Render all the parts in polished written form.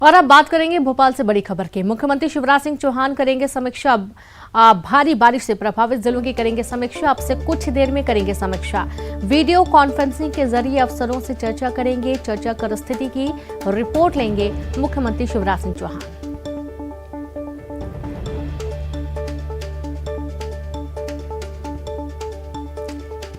और अब बात करेंगे भोपाल से बड़ी खबर की। मुख्यमंत्री शिवराज सिंह चौहान करेंगे समीक्षा। भारी बारिश से प्रभावित जिलों की करेंगे समीक्षा। अब से कुछ देर में करेंगे समीक्षा। वीडियो कॉन्फ्रेंसिंग के जरिए अफसरों से चर्चा करेंगे। चर्चा कर स्थिति की रिपोर्ट लेंगे मुख्यमंत्री शिवराज सिंह चौहान।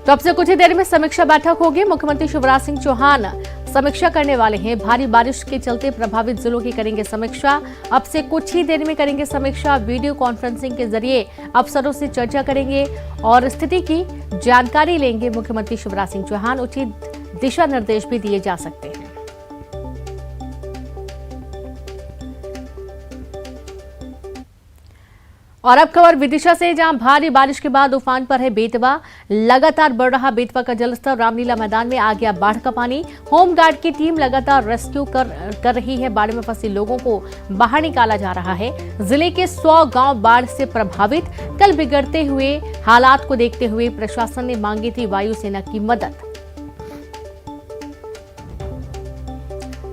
तो अब से कुछ ही देर में समीक्षा बैठक होगी। मुख्यमंत्री शिवराज सिंह चौहान समीक्षा करने वाले हैं। भारी बारिश के चलते प्रभावित जिलों की करेंगे समीक्षा। अब से कुछ ही देर में करेंगे समीक्षा। वीडियो कॉन्फ्रेंसिंग के जरिए अफसरों से चर्चा करेंगे और स्थिति की जानकारी लेंगे मुख्यमंत्री शिवराज सिंह चौहान। उचित दिशा निर्देश भी दिए जा सकते हैं। और अब खबर विदिशा से, जहां भारी बारिश के बाद उफान पर है बेतवा। लगातार बढ़ रहा बेतवा का जलस्तर। रामलीला मैदान में आ गया बाढ़ का पानी। होमगार्ड की टीम लगातार रेस्क्यू कर रही है। बाढ़ में फंसे लोगों को बाहर निकाला जा रहा है। जिले के 100 गांव बाढ़ से प्रभावित। कल बिगड़ते हुए हालात को देखते हुए प्रशासन ने मांगी थी वायुसेना की मदद।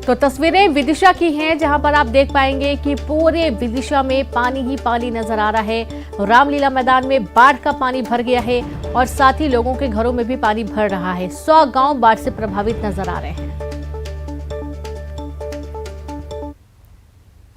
तो तस्वीरें विदिशा की हैं, जहां पर आप देख पाएंगे कि पूरे विदिशा में पानी ही पानी नजर आ रहा है। रामलीला मैदान में बाढ़ का पानी भर गया है और साथ ही लोगों के घरों में भी पानी भर रहा है। 100 गांव बाढ़ से प्रभावित नजर आ रहे हैं।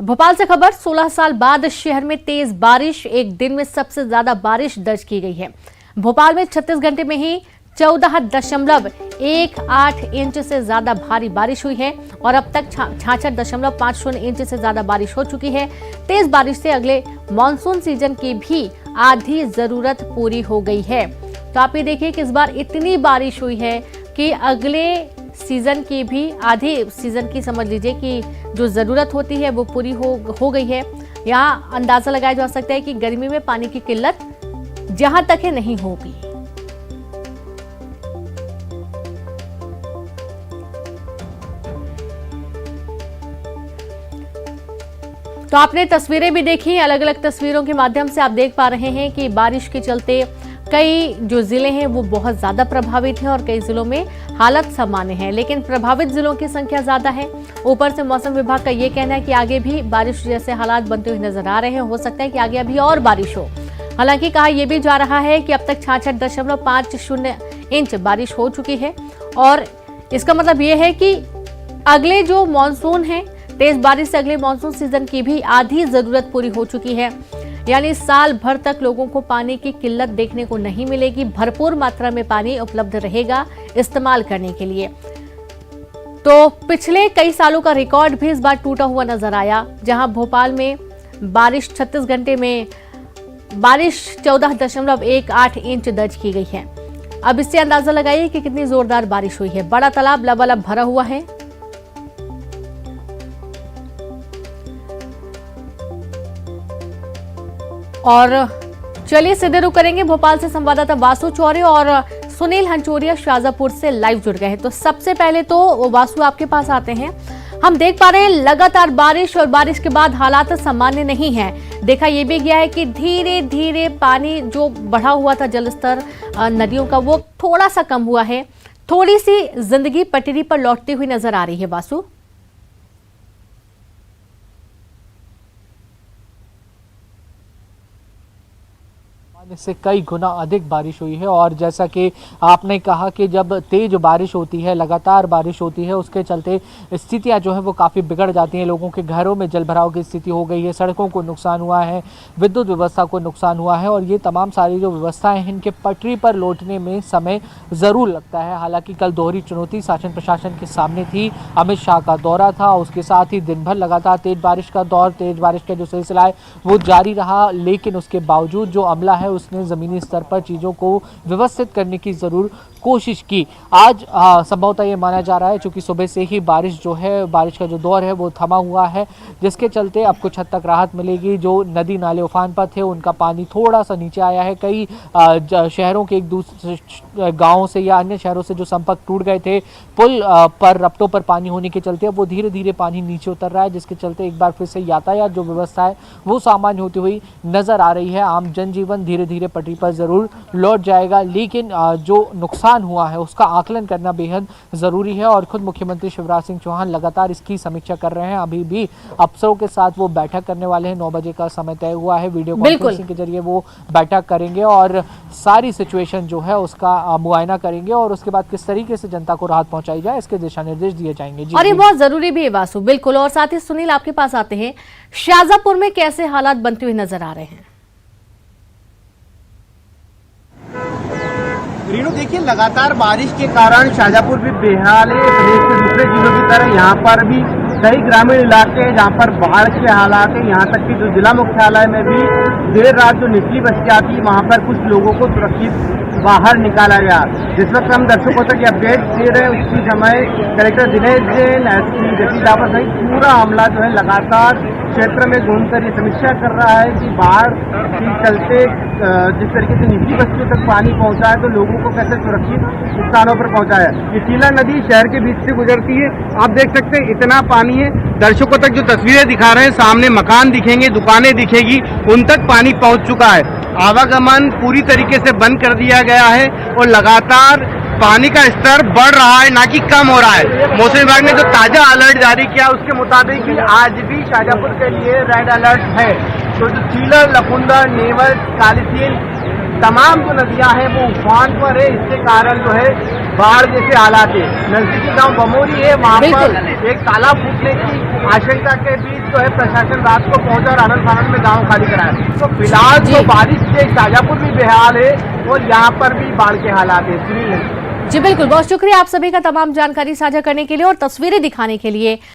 भोपाल से खबर, 16 साल बाद शहर में तेज बारिश। एक दिन में सबसे ज्यादा बारिश दर्ज की गई है। भोपाल में 36 घंटे में ही 14.18 इंच से ज्यादा भारी बारिश हुई है और अब तक 66.50 इंच से ज्यादा बारिश हो चुकी है। तेज बारिश से अगले मॉनसून सीजन की भी आधी जरूरत पूरी हो गई है। तो आप ये देखिए कि इस बार इतनी बारिश हुई है कि अगले सीजन की भी आधी सीजन की समझ लीजिए कि जो जरूरत होती है वो पूरी हो गई है। यहाँ अंदाजा लगाया जा सकता है कि गर्मी में पानी की किल्लत जहां तक है नहीं होगी। तो आपने तस्वीरें भी देखी। अलग अलग तस्वीरों के माध्यम से आप देख पा रहे हैं कि बारिश के चलते कई जो जिले हैं वो बहुत ज्यादा प्रभावित हैं और कई जिलों में हालत सामान्य है, लेकिन प्रभावित जिलों की संख्या ज्यादा है। ऊपर से मौसम विभाग का ये कहना है कि आगे भी बारिश जैसे हालात बनते हुए नजर आ रहे हैं। हो सकता है कि आगे अभी और बारिश हो। हालांकि कहा यह भी जा रहा है कि अब तक 66.50 इंच बारिश हो चुकी है और इसका मतलब ये है कि अगले जो मानसून है, तेज बारिश से अगले मानसून सीजन की भी आधी जरूरत पूरी हो चुकी है। यानी साल भर तक लोगों को पानी की किल्लत देखने को नहीं मिलेगी। भरपूर मात्रा में पानी उपलब्ध रहेगा इस्तेमाल करने के लिए। तो पिछले कई सालों का रिकॉर्ड भी इस बार टूटा हुआ नजर आया, जहां भोपाल में बारिश 36 घंटे में बारिश 14.18 इंच दर्ज की गई है। अब इससे अंदाजा लगाइए कि कितनी जोरदार बारिश हुई है। बड़ा तालाब लबालब भरा हुआ है। और चलिए सीधे रुख करेंगे भोपाल से। संवाददाता वासु चौरे और सुनील हंचोरिया शाजापुर से लाइव जुड़ गए हैं। तो सबसे पहले तो वासु आपके पास आते हैं। हम देख पा रहे हैं लगातार बारिश और बारिश के बाद हालात सामान्य नहीं है। देखा यह भी गया है कि धीरे धीरे पानी जो बढ़ा हुआ था, जलस्तर नदियों का, वो थोड़ा सा कम हुआ है। थोड़ी सी जिंदगी पटरी पर लौटती हुई नजर आ रही है। वासु, से कई गुना अधिक बारिश हुई है और जैसा कि आपने कहा कि जब तेज बारिश होती है, लगातार बारिश होती है, उसके चलते स्थितियां जो है वो काफ़ी बिगड़ जाती हैं। लोगों के घरों में जलभराव की स्थिति हो गई है, सड़कों को नुकसान हुआ है, विद्युत व्यवस्था को नुकसान हुआ है और ये तमाम सारी जो व्यवस्थाएं हैं इनके पटरी पर लौटने में समय ज़रूर लगता है। हालांकि कल दोहरी चुनौती शासन प्रशासन के सामने थी। अमित शाह का दौरा था, उसके साथ ही दिन भर लगातार तेज बारिश का दौर, तेज बारिश का जो सिलसिला है वो जारी रहा, लेकिन उसके बावजूद जो अमला है उसने जमीनी स्तर पर चीज़ों को व्यवस्थित करने की ज़रूर कोशिश की। आज संभवतः ये माना जा रहा है चूँकि सुबह से ही बारिश जो है, बारिश का जो दौर है वो थमा हुआ है, जिसके चलते अब कुछ हद तक राहत मिलेगी। जो नदी नाले उफान पर थे उनका पानी थोड़ा सा नीचे आया है। कई शहरों के एक दूसरे गाँवों से या अन्य शहरों से जो संपर्क टूट गए थे, पुल पर रपटों पर पानी होने के चलते अब वो धीरे धीरे पानी नीचे उतर रहा है, जिसके चलते एक बार फिर से यातायात जो व्यवस्था है वो सामान्य होती हुई नजर आ रही है। आम जनजीवन धीरे धीरे धीरे पटरी पर ज़रूर लौट जाएगा, लेकिन जो नुकसान हुआ है उसका आकलन करना बेहद ज़रूरी है। और खुद मुख्यमंत्री शिवराज सिंह चौहान लगातार इसकी समीक्षा कर रहे हैं। अभी भी अफसरों के साथ वो बैठक करने वाले हैं। 9 बजे का समय तय हुआ है। वीडियो कॉन्फ्रेंसिंग के जरिए वो बैठक करेंगे और सारी सिचुएशन जो है उसका मुआयना करेंगे और उसके बाद किस तरीके से जनता को राहत पहुंचाई जाए इसके दिशा निर्देश दिए जाएंगे। और ये बहुत जरूरी भी है वासु, बिल्कुल। और साथ ही सुनील, आपके पास आते हैं, शाहजहांपुर में कैसे हालात बनते हुए नजर आ रहे हैं? रीनू, देखिए, लगातार बारिश के कारण शाहजहांपुर भी बेहाल है। प्रदेश के दूसरे जिलों की तरह यहाँ पर भी कई ग्रामीण इलाके हैं जहाँ पर बाढ़ के हालात है। यहाँ तक कि जो जिला मुख्यालय में भी देर रात जो निचली बस्तियाँ थी वहाँ पर कुछ लोगों को सुरक्षित बाहर निकाला गया। जिस वक्त हम दर्शकों तक अपडेट दे रहे हैं उसी समय collector Dinesh Jain, SP Jagdish the power सहित पूरा अमला जो है लगातार क्षेत्र में घूमकर ये समीक्षा कर रहा है कि बाढ़ के चलते जिस तरीके से निचली बस्तियों तक पानी पहुंचा है तो लोगों को कैसे सुरक्षित स्थानों पर पहुंचाया है। ये टीला नदी शहर के बीच से गुजरती है। आप देख सकते हैं इतना पानी है। दर्शकों तक जो तस्वीरें दिखा रहे हैं, सामने मकान दिखेंगे, दुकानें दिखेगी, उन तक पानी पहुंच चुका है। आवागमन पूरी तरीके से बंद कर दिया गया है और लगातार पानी का स्तर बढ़ रहा है, ना कि कम हो रहा है। मौसम विभाग ने जो ताजा अलर्ट जारी किया उसके मुताबिक ही आज भी शाहजहांपुर के लिए रेड अलर्ट है। तो जो सीलर, लखुंदर, नेवल, कालीसील तमाम जो नदियां हैं वो उफान पर है। इसके कारण जो है बाढ़ जैसे हालात है। नजदीकी गांव बमोरी है, वहाँ पर एक तालाब फूटने की आशंका के बीच जो है प्रशासन रात को पहुंचा और आनंद फानंद में गांव खाली कराया। तो फिलहाल जो बारिश से शाहजहांपुर भी बेहाल है और यहाँ पर भी बाढ़ के हालात है। जी बिल्कुल, बहुत शुक्रिया आप सभी का तमाम जानकारी साझा करने के लिए और तस्वीरें दिखाने के लिए।